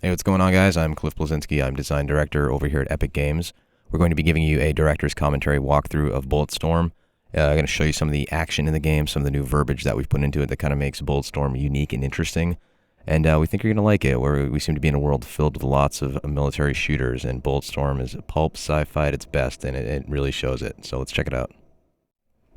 Hey, what's going on, guys? I'm Blezinski. I'm design director over here at Epic Games. We're going to be giving you a director's commentary walkthrough of Bulletstorm. I'm going to show you some of the action in the game, some of the new verbiage that we've put into it that kind of makes Bulletstorm unique and interesting. And we think you're going to like it. We seem to be in a world filled with lots of military shooters, and Bulletstorm is pulp sci-fi at its best, and it really shows it. So let's check it out.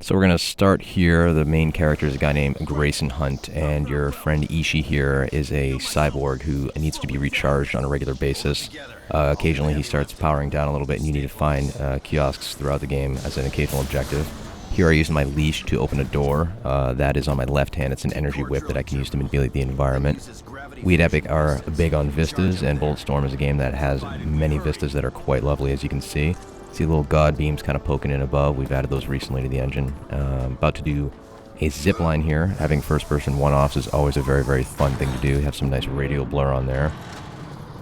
So we're going to start here. The main character is a guy named Grayson Hunt, and your friend Ishii here is a cyborg who needs to be recharged on a regular basis. Occasionally he starts powering down a little bit, and you need to find kiosks throughout the game as an occasional objective. Here I use my leash to open a door. That is on my left hand. It's an energy whip that I can use to manipulate the environment. We at Epic are big on vistas, and Bulletstorm is a game that has many vistas that are quite lovely, as you can see. See little god beams kind of poking in above. We've added those recently to the engine. About to do a zip line here. Having first-person one-offs is always a very, very fun thing to do. Have some nice radial blur on there.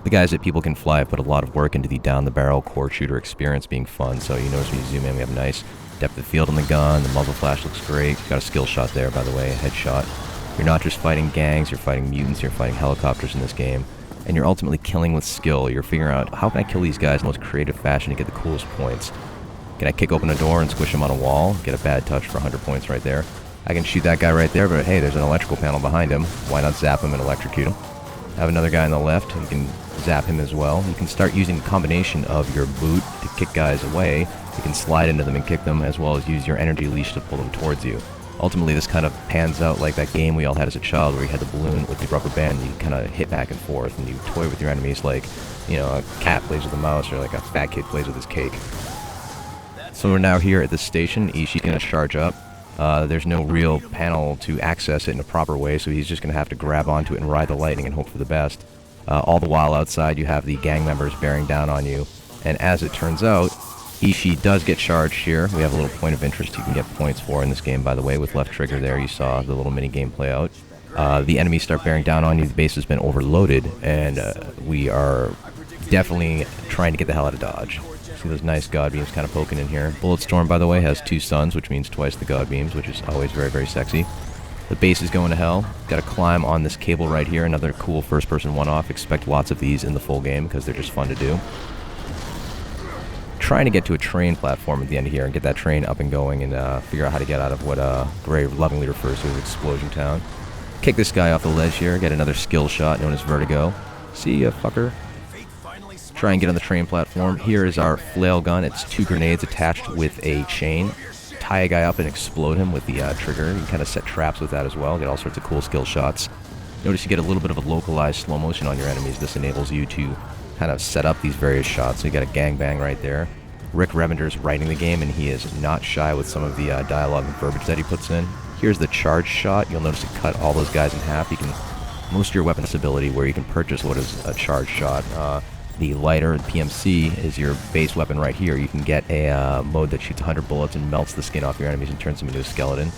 The guys at People Can Fly have put a lot of work into the down-the-barrel core shooter experience being fun. So you notice when you zoom in, we have nice depth of field on the gun. The muzzle flash looks great. Got a skill shot there, by the way, a headshot. You're not just fighting gangs, you're fighting mutants, you're fighting helicopters in this game. And you're ultimately killing with skill. You're figuring out, how can I kill these guys in the most creative fashion to get the coolest points? Can I kick open a door and squish him on a wall? Get a bad touch for 100 points right there. I can shoot that guy right there, but hey, there's an electrical panel behind him. Why not zap him and electrocute him? Have another guy on the left. You can zap him as well. You can start using a combination of your boot to kick guys away. You can slide into them and kick them, as well as use your energy leash to pull them towards you. Ultimately, this kind of pans out like that game we all had as a child where you had the balloon with the rubber band and you kind of hit back and forth and you toy with your enemies like, you know, a cat plays with a mouse or like a fat kid plays with his cake. So we're now here at this station. Ishii's going to charge up. There's no real panel to access it in a proper way, so he's just going to have to grab onto it and ride the lightning and hope for the best. All the while outside you have the gang members bearing down on you. And as it turns out, Ishii does get charged here. We have a little point of interest you can get points for in this game, by the way. With left trigger there, you saw the little mini game play out. The enemies start bearing down on you. The base has been overloaded, and we are definitely trying to get the hell out of Dodge. See those nice god beams kind of poking in here. Bulletstorm, by the way, has 2 suns, which means twice the god beams, which is always very, very sexy. The base is going to hell. Got to climb on this cable right here. Another cool first-person one-off. Expect lots of these in the full game because they're just fun to do. Trying to get to a train platform at the end of here and get that train up and going and figure out how to get out of what Gray lovingly refers to as Explosion Town. Kick this guy off the ledge here, get another skill shot known as Vertigo. See ya, fucker. Try and get on the train platform. Here is our flail gun. It's 2 grenades attached with a chain. Tie a guy up and explode him with the trigger. You can kind of set traps with that as well. Get all sorts of cool skill shots. Notice you get a little bit of a localized slow motion on your enemies. This enables you to kind of set up these various shots. So you got a gangbang right there. Rick Revender's writing the game, and he is not shy with some of the dialogue and verbiage that he puts in. Here's the charge shot. You'll notice it cut all those guys in half. You can most of your weapons ability where you can purchase what is a charge shot. The lighter, PMC, is your base weapon right here. You can get a mode that shoots 100 bullets and melts the skin off your enemies and turns them into a skeleton.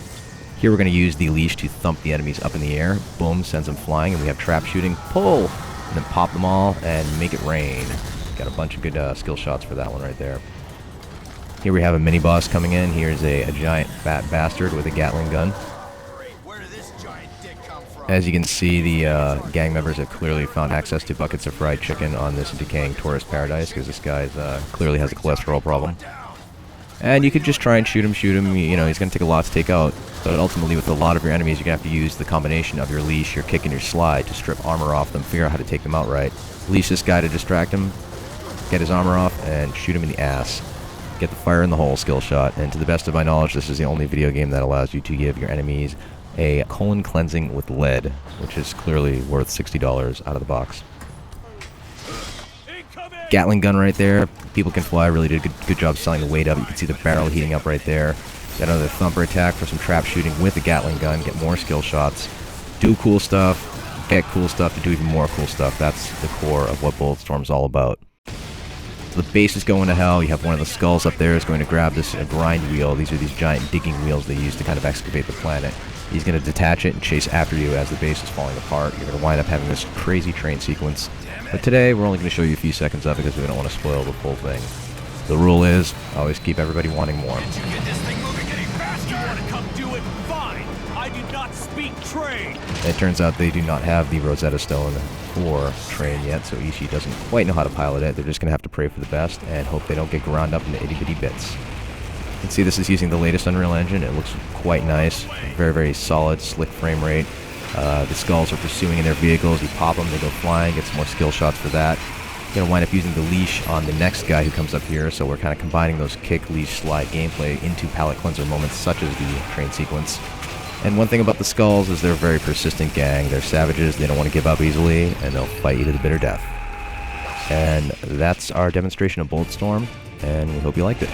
Here we're going to use the leash to thump the enemies up in the air. Boom, sends them flying, and we have trap shooting. Pull! And then pop them all and make it rain. Got a bunch of good skill shots for that one right there. Here we have a mini-boss coming in. Here's a giant fat bastard with a Gatling gun. As you can see, the gang members have clearly found access to buckets of fried chicken on this decaying tourist paradise because this guy clearly has a cholesterol problem. And you could just try and shoot him, you know, he's going to take a lot to take out. But ultimately, with a lot of your enemies, you're going to have to use the combination of your leash, your kick, and your slide to strip armor off them, figure out how to take them out right. Leash this guy to distract him, get his armor off, and shoot him in the ass. Get the fire in the hole skill shot. And to the best of my knowledge, this is the only video game that allows you to give your enemies a colon cleansing with lead, which is clearly worth $60 out of the box. Gatling gun right there. People Can Fly really did a good job selling the weight up. You can see the barrel heating up right there. Got another thumper attack for some trap shooting with the Gatling gun. Get more skill shots. Do cool stuff. Get cool stuff to do even more cool stuff. That's the core of what Bulletstorm's all about. So the base is going to hell. You have one of the skulls up there is going to grab this grind wheel. These are these giant digging wheels they use to kind of excavate the planet. He's going to detach it and chase after you as the base is falling apart. You're going to wind up having this crazy train sequence. But today, we're only going to show you a few seconds of it because we don't want to spoil the full thing. The rule is, always keep everybody wanting more. Get this thing moving any faster? You want to come do it? Fine. I did not speak train. It turns out they do not have the Rosetta Stone for train yet, so Ishii doesn't quite know how to pilot it. They're just going to have to pray for the best and hope they don't get ground up into itty-bitty bits. You can see this is using the latest Unreal Engine. It looks quite nice. Very, very solid, slick frame rate. The skulls are pursuing in their vehicles. You pop them, they go flying, get some more skill shots for that. You're going to wind up using the leash on the next guy who comes up here, so we're kind of combining those kick, leash, slide gameplay into palate cleanser moments such as the train sequence. And one thing about the skulls is they're a very persistent gang. They're savages, they don't want to give up easily, and they'll fight you to the bitter death. And that's our demonstration of Bulletstorm, and we hope you liked it.